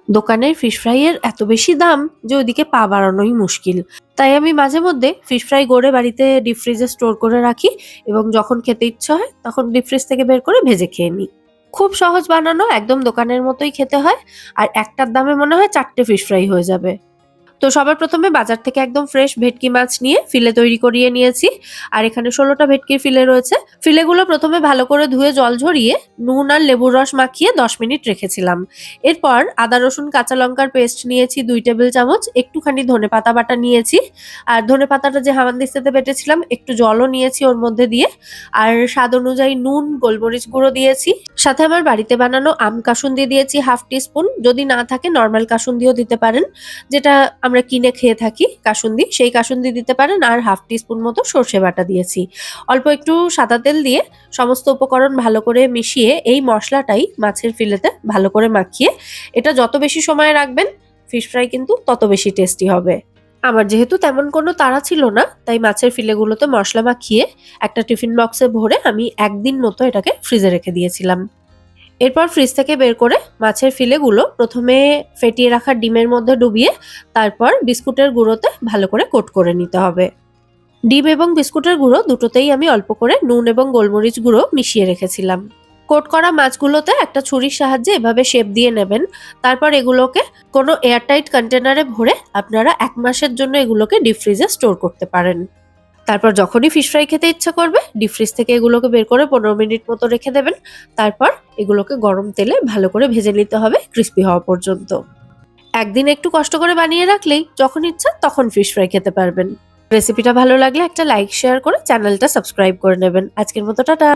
দোকানের fish fry এর এত বেশি দাম যে ওদিকে পা বাড়ানোই মুশকিল। তাই আমি মাঝে মধ্যে ফিশ ফ্রাই গড়ে বাড়িতে ডিপ ফ্রিজে স্টোর করে রাখি এবং যখন খেতে ইচ্ছা হয় তখন ডিপ ফ্রিজ থেকে বের করে ভেজে খেয়ে নিই। খুব সহজ বানানো, একদম দোকানের মতোই খেতে হয়। আর একটার দামে মনে হয় ৪ টে ফিশ ফ্রাই হয়ে যাবে। তো সবার প্রথমে বাজার থেকে একদম ফ্রেশ ভেটকি মাছ নিয়ে ফিলে তৈরি করিয়ে নিয়েছি। আর এখানে ১৬টা ভেটকির ফিলে রয়েছে। ফিলেগুলো প্রথমে ভালো করে ধুয়ে জল ঝরিয়ে নুন আর লেবুর রস মাখিয়ে ১০ মিনিট রেখেছিলাম। এরপর আদা রসুন কাঁচা লঙ্কার পেস্ট নিয়েছি ২ টেবিল চামচ, একটুখানি ধনেপাতা বাটা নিয়েছি। আর ধনেপাতাটা যে হামানদিস্তাতে বেটেছিলাম একটু জলও নিয়েছি ওর মধ্যে দিয়ে। আর স্বাদ অনুযায়ী নুন, গোলমরিচ গুঁড়ো দিয়েছি। সাথে আমার বাড়িতে বানানো আম কাসুন্দি দিয়েছি 1/2 টিস্পুন। যদি না থাকে নরমাল কাসুন্দিও দিতে পারেন। যেটা আমরা কিনে খেয়ে থাকি কাসুন্দি, সেই কাসুন্দি দিতে পারেন। আর 1/2 টিস্পুন মতো সর্ষে বাটা দিয়েছি। অল্প একটু সাদা তেল দিয়ে সমস্ত উপকরণ ভালো করে মিশিয়ে এই মশলাটাই মাছের ফিলেতে ভালো করে মাখিয়ে এটা যত বেশি সময় রাখবেন ফিশ ফ্রাই কিন্তু তত বেশি টেস্টি হবে। আমার যেহেতু তেমন কোনো তাড়া ছিল না, তাই মাছের ফিলেগুলোতে মশলা মাখিয়ে একটা টিফিন বক্সে ভরে আমি ১ দিন মতো এটাকে ফ্রিজে রেখে দিয়েছিলাম। এরপর ফ্রিজ থেকে বের করে মাছের ফিলেগুলো প্রথমে ফেটিয়ে রাখা ডিমের মধ্যে ডুবিয়ে তারপর বিস্কুটের গুঁড়োতে ভালো করে কোট করে নিতে হবে। ডিম এবং বিস্কুটের গুঁড়ো দুটোতেই আমি অল্প করে নুন এবং গোলমরিচ গুঁড়ো মিশিয়ে রেখেছিলাম। কোট করা মাছগুলোতে একটা ছুরির সাহায্যে এভাবে শেপ দিয়ে নেবেন। তারপর এগুলোকে কোনো এয়ারটাইট কন্টেনারে ভরে আপনারা ১ মাসের জন্য এগুলোকে ডিপ ফ্রিজে স্টোর করতে পারেন। তারপর যখনই ফিশ ফ্রাই খেতে ইচ্ছা করবে ডিপ ফ্রিজ থেকে এগুলোকে বের করে ১৫ মিনিট মতো রেখে দেবেন। তারপর এগুলোকে গরম তেলে ভালো করে ভেজে নিতে হবে ক্রিস্পি হওয়া পর্যন্ত। একদিন একটু কষ্ট করে বানিয়ে রাখলেই যখন ইচ্ছা তখন ফিশ ফ্রাই খেতে পারবেন। রেসিপিটা ভালো লাগলে একটা লাইক শেয়ার করে চ্যানেলটা সাবস্ক্রাইব করে নেবেন। আজকের মতো টাটা।